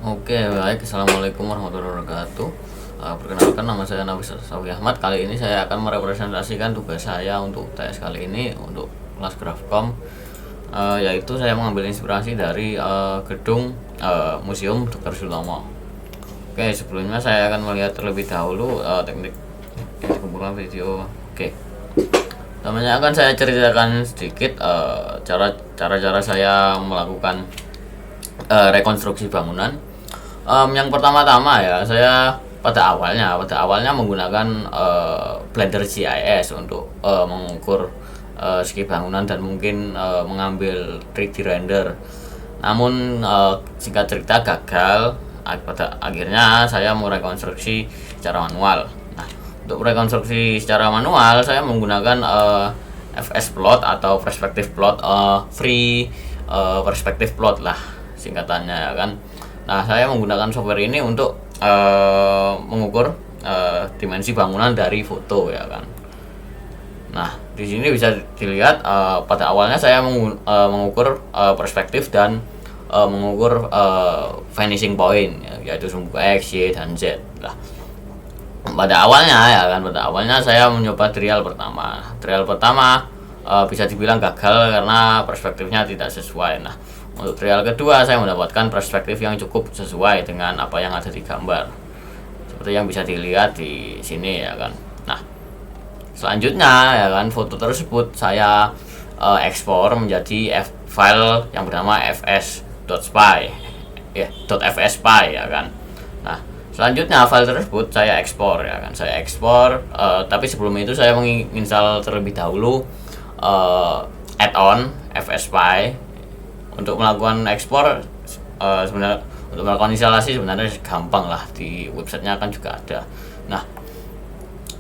Oke, baik. Assalamualaikum warahmatullahi wabarakatuh. Perkenalkan, nama saya Nafis Sawi Ahmad. Kali ini saya akan merepresentasikan tugas saya untuk UTS kali ini untuk kelas Grafkom, yaitu saya mengambil inspirasi dari gedung Museum Dr. Sutomo. Oke, sebelumnya saya akan melihat terlebih dahulu teknik pembukaan video. Oke, namanya akan saya ceritakan sedikit cara-cara saya melakukan rekonstruksi bangunan. Yang pertama-tama ya, saya pada awalnya menggunakan Blender GIS untuk mengukur segi bangunan dan mungkin mengambil 3D render. Namun singkat cerita gagal. Pada akhirnya saya mau rekonstruksi secara manual. Nah, untuk rekonstruksi secara manual saya menggunakan FS plot atau perspective plot, free perspective plot lah singkatannya, ya kan. Nah, saya menggunakan software ini untuk mengukur dimensi bangunan dari foto, ya kan. Nah, di sini bisa dilihat pada awalnya saya mengukur perspektif dan mengukur vanishing point, yaitu sumbu X, Y, dan Z. Nah, pada awalnya saya mencoba trial pertama. Bisa dibilang gagal karena perspektifnya tidak sesuai. Nah, untuk trial kedua saya mendapatkan perspektif yang cukup sesuai dengan apa yang ada di gambar, seperti yang bisa dilihat di sini, ya kan. Nah, selanjutnya, ya kan, foto tersebut saya ekspor menjadi file yang bernama fs.spy, .fspy, ya kan. Nah, selanjutnya file tersebut saya ekspor, ya kan. Tapi sebelum itu saya menginstal terlebih dahulu add-on fspy. Untuk melakukan ekspor sebenarnya, untuk melakukan instalasi sebenarnya gampang lah, di websitenya kan juga ada. Nah,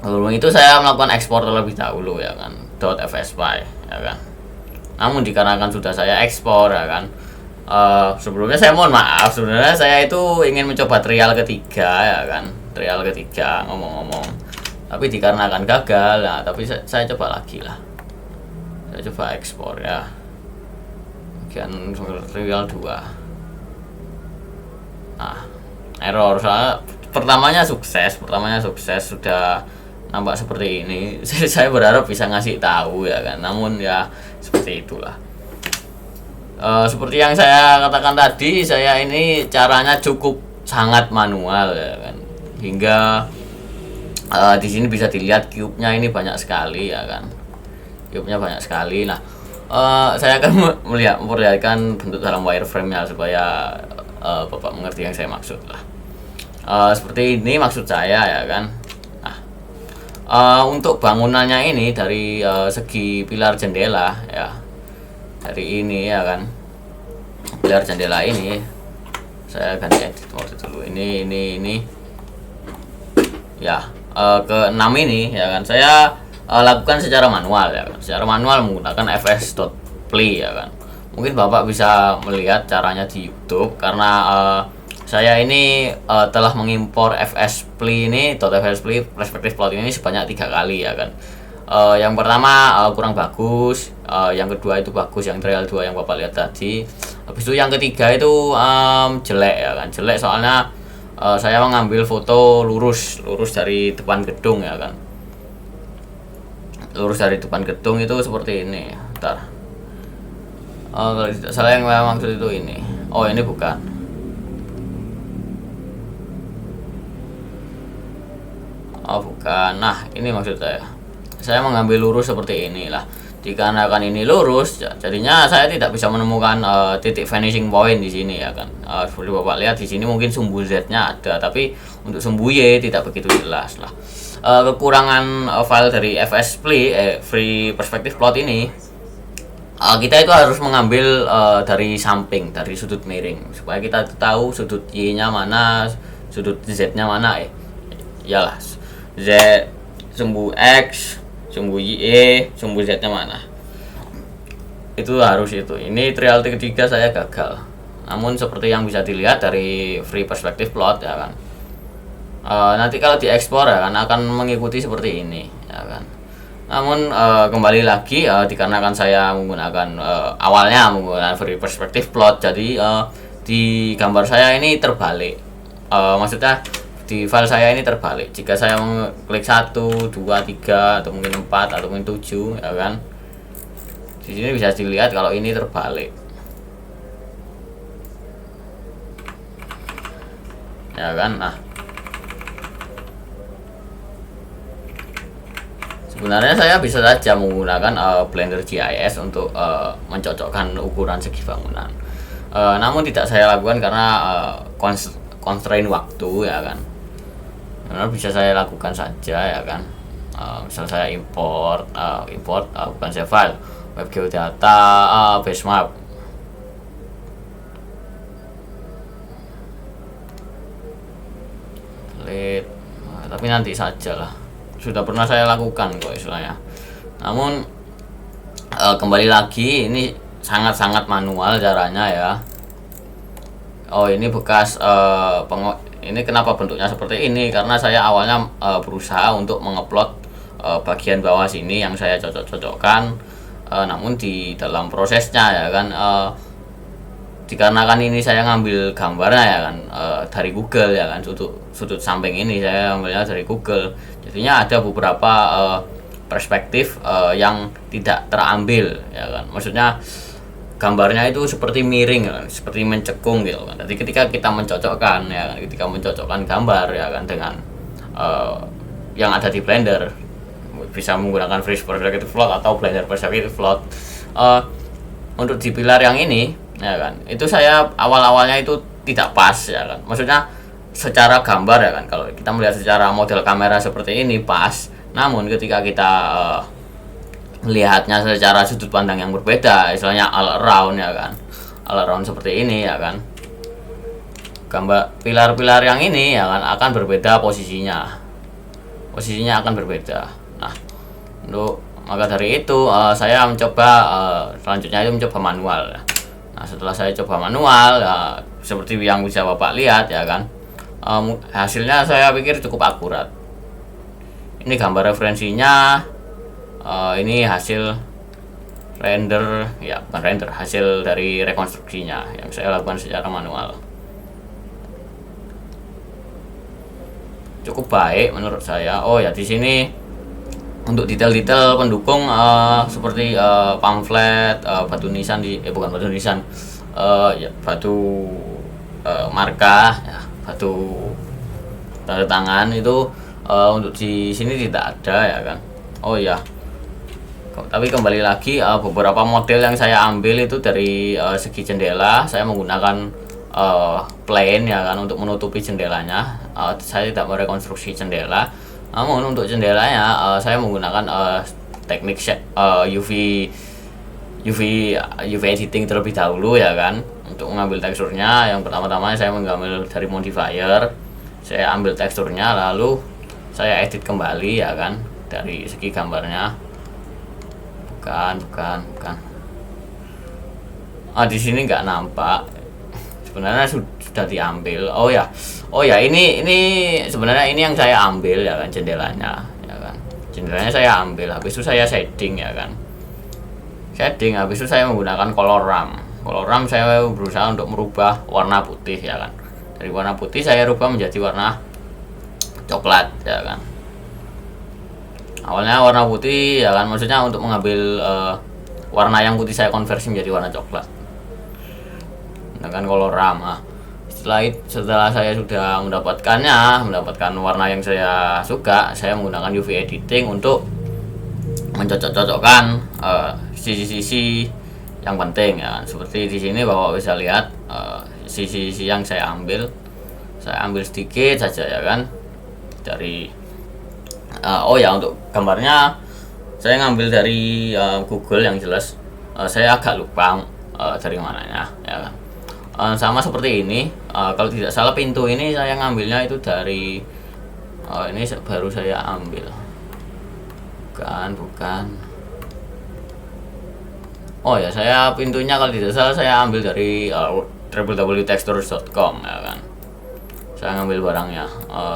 sebelum itu saya melakukan ekspor terlebih dahulu, ya kan, .fspy, ya kan. Namun dikarenakan sudah saya ekspor, ya kan, sebelumnya saya mohon maaf, sebenarnya saya itu ingin mencoba trial ketiga, ya kan, ngomong-ngomong, tapi dikarenakan gagal. Nah, tapi saya coba lagi lah, saya coba ekspor, ya, trial 2. Nah, error. Soalnya pertamanya sukses, sudah nampak seperti ini. Saya berharap bisa ngasih tahu, ya kan, namun ya seperti itulah. Seperti yang saya katakan tadi, saya ini caranya cukup sangat manual, ya kan, hingga di sini bisa dilihat cube-nya ini banyak sekali, ya kan, Nah, saya akan memperlihatkan bentuk dalam wireframe-nya supaya Bapak mengerti yang saya maksud lah. Seperti ini maksud saya, ya kan. Nah, untuk bangunannya ini dari segi pilar jendela, ya, dari ini, ya kan, pilar jendela ini saya ganti edit mode dulu. Ini ya, ke 6 ini, ya kan, saya lakukan secara manual, ya kan, menggunakan fs.play, ya kan. Mungkin Bapak bisa melihat caranya di YouTube, karena saya ini telah mengimpor fs.play ini, .fs.play perspective plot ini sebanyak 3 kali, ya kan. Yang pertama kurang bagus, yang kedua itu bagus, yang trial 2 yang Bapak lihat tadi. Habis itu yang ketiga itu jelek, ya kan, soalnya saya mengambil foto lurus dari depan gedung, ya kan. Itu seperti ini. Bentar. Kalau tidak salah yang saya maksud itu ini. Oh, ini bukan. Oh, bukan. Nah, ini maksud saya. Saya mengambil lurus seperti inilah. Dikarenakan ini lurus, jadinya saya tidak bisa menemukan titik vanishing point di sini, ya kan. Seperti Bapak lihat di sini mungkin sumbu Z-nya ada, tapi untuk sumbu Y tidak begitu jelas lah. Kekurangan file dari fs.play free perspective plot ini, kita itu harus mengambil dari samping, dari sudut miring, supaya kita tahu sudut Y-nya mana, sudut Z-nya mana, iyalah, Z, sumbu X, sumbu Y, sumbu Z-nya mana. Itu harus itu. Ini trial ketiga saya gagal. Namun seperti yang bisa dilihat dari free perspective plot, ya kan. Nanti kalau diekspor, ya kan, akan mengikuti seperti ini, ya kan. Namun kembali lagi, dikarenakan saya awalnya menggunakan free perspective plot, jadi di gambar saya ini terbalik. Maksudnya di file saya ini terbalik. Jika saya mengklik 1, 2, 3 atau mungkin 4 atau mungkin 7 ya kan. Di sini bisa dilihat kalau ini terbalik. Ya kan? Nah, sebenarnya saya bisa saja menggunakan Blender GIS untuk mencocokkan ukuran segi bangunan. Namun tidak saya lakukan karena constraint waktu ya kan. Karena bisa saya lakukan saja ya kan. Misal saya import bukan save file, web geodata, base map. Tapi nanti saja lah, sudah pernah saya lakukan kok istilahnya. Namun kembali lagi ini sangat-sangat manual caranya ya. Oh ini bekas ini kenapa bentuknya seperti ini, karena saya awalnya berusaha untuk mengupload bagian bawah sini yang saya cocok-cocokkan, namun di dalam prosesnya ya kan, dikarenakan ini saya ngambil gambarnya ya kan dari Google ya kan, sudut samping ini saya ambilnya dari Google, jadinya ada beberapa perspektif yang tidak terambil ya kan, maksudnya gambarnya itu seperti miring ya kan, seperti mencekung gitu kan. Jadi ketika kita mencocokkan ya kan, ketika mencocokkan gambar ya kan dengan yang ada di Blender, bisa menggunakan Freeze Perspective Float atau Blender Perspective Float, untuk di pilar yang ini ya kan, itu saya awal-awalnya itu tidak pas ya kan, maksudnya secara gambar ya kan, kalau kita melihat secara model kamera seperti ini pas, namun ketika kita melihatnya secara sudut pandang yang berbeda, istilahnya all around ya kan, all around seperti ini ya kan, gambar pilar-pilar yang ini ya kan akan berbeda posisinya akan berbeda. Nah, maka dari itu saya mencoba selanjutnya itu mencoba manual ya. Nah, setelah saya coba manual ya, seperti yang bisa Bapak lihat ya kan, hasilnya saya pikir cukup akurat. Ini gambar referensinya, ini hasil render ya, bukan render, hasil dari rekonstruksinya yang saya lakukan secara manual. Cukup baik menurut saya. Oh ya, di sini untuk detail-detail pendukung seperti pamflet, batu nisan bukan batu nisan, ya, batu marka ya, batu tanda tangan itu untuk di sini tidak ada ya kan. Oh ya, tapi kembali lagi beberapa model yang saya ambil itu dari segi jendela, saya menggunakan plane ya kan untuk menutupi jendelanya. Saya tidak merekonstruksi jendela, namun untuk jendelanya saya menggunakan teknik UV editing terlebih dahulu ya kan, untuk mengambil teksturnya. Yang pertama-tama saya mengambil dari modifier, saya ambil teksturnya, lalu saya edit kembali ya kan dari segi gambarnya. Bukan. Di sini nggak nampak. Sebenarnya sudah diambil. Oh ya, ini sebenarnya ini yang saya ambil ya kan, jendelanya ya kan. Jendelanya saya ambil, habis itu saya shading ya kan. Habis itu saya menggunakan color ramp. Color ramp saya berusaha untuk merubah warna putih ya kan. Dari warna putih saya rubah menjadi warna coklat ya kan. Awalnya warna putih ya kan, maksudnya untuk mengambil warna yang putih saya konversi menjadi warna coklat dengan color ramp. Setelah saya sudah mendapatkan warna yang saya suka, saya menggunakan UV editing untuk mencocok-cocokkan sisi-sisi yang penting ya. Seperti di sini Bapak bisa lihat sisi-sisi yang saya ambil sedikit saja ya kan dari untuk gambarnya saya ngambil dari Google yang jelas. Saya agak lupa dari mananya ya kan. Sama seperti ini, kalau tidak salah pintu ini saya ngambilnya itu dari ini baru saya ambil, bukan. Oh ya, saya pintunya kalau tidak salah saya ambil dari www.textures.com ya kan. Saya ngambil barangnya,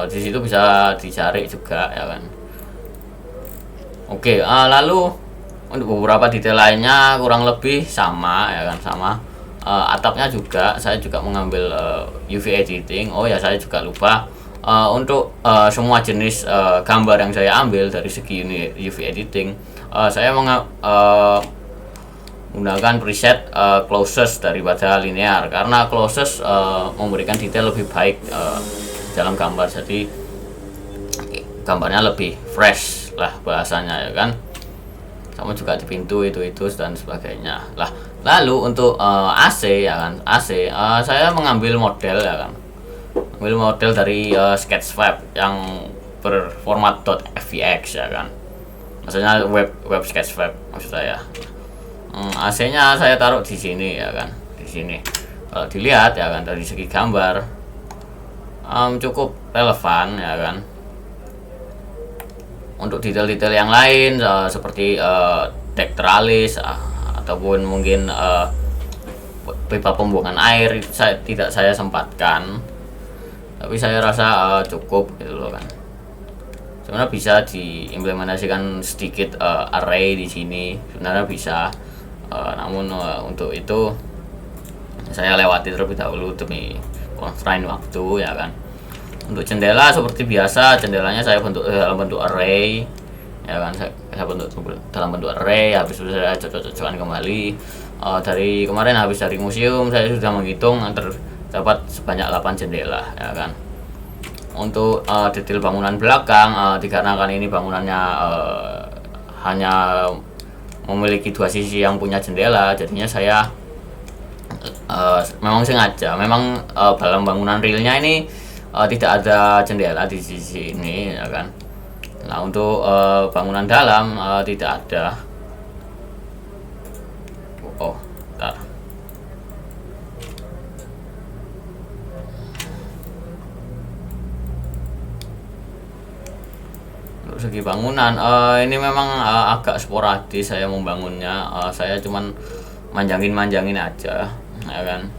di situ bisa dicari juga ya kan. Oke, lalu untuk beberapa detail lainnya kurang lebih sama ya kan, sama. atapnya juga saya juga mengambil UV editing. Oh ya, saya juga lupa untuk semua jenis gambar yang saya ambil dari segi UV editing, saya menggunakan preset closest daripada linear, karena closest memberikan detail lebih baik dalam gambar, jadi gambarnya lebih fresh lah bahasanya, ya kan. Sama juga di pintu itu dan sebagainya lah. Lalu untuk AC, ya kan, AC saya mengambil model, ya kan, ambil model dari Sketchfab yang berformat .fvx, ya kan, maksudnya web Sketchfab maksud saya. AC nya saya taruh di sini, ya kan, di sini. Kalau dilihat, ya kan, dari segi gambar cukup relevan, ya kan. Untuk detail-detail yang lain seperti dek teralis ataupun mungkin pipa pembuangan air, tidak saya sempatkan, tapi saya rasa cukup gitu loh kan. Sebenarnya bisa diimplementasikan sedikit array di sini, sebenarnya bisa, namun untuk itu saya lewati terlebih dahulu demi constraint waktu, ya kan. Untuk jendela seperti biasa, jendelanya saya bentuk dalam bentuk array, ya kan, saya bentuk dalam bentuk array. Habis itu saya cocok-cocokkan kembali. Dari kemarin habis dari museum saya sudah menghitung terdapat sebanyak 8 jendela, ya kan. Untuk detail bangunan belakang, dikarenakan ini bangunannya hanya memiliki 2 sisi yang punya jendela, jadinya saya memang sengaja, memang dalam bangunan realnya ini tidak ada jendela di sisi ini, ya kan. Nah, untuk bangunan dalam tidak ada. Oh, bentar. Untuk segi bangunan ini memang agak sporadis saya membangunnya. Saya cuman manjangin aja, ya kan.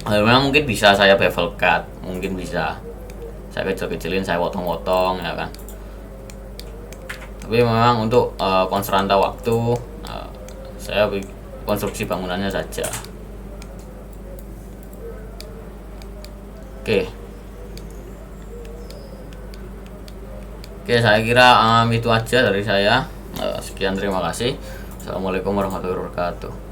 Memang mungkin bisa saya bevel cut, mungkin bisa saya kecil-kecilin, saya potong-potong, ya kan. Tapi memang untuk konstranta waktu, saya konstruksi bangunannya saja. Oke, saya kira itu aja dari saya. Sekian, terima kasih. Assalamualaikum warahmatullahi wabarakatuh.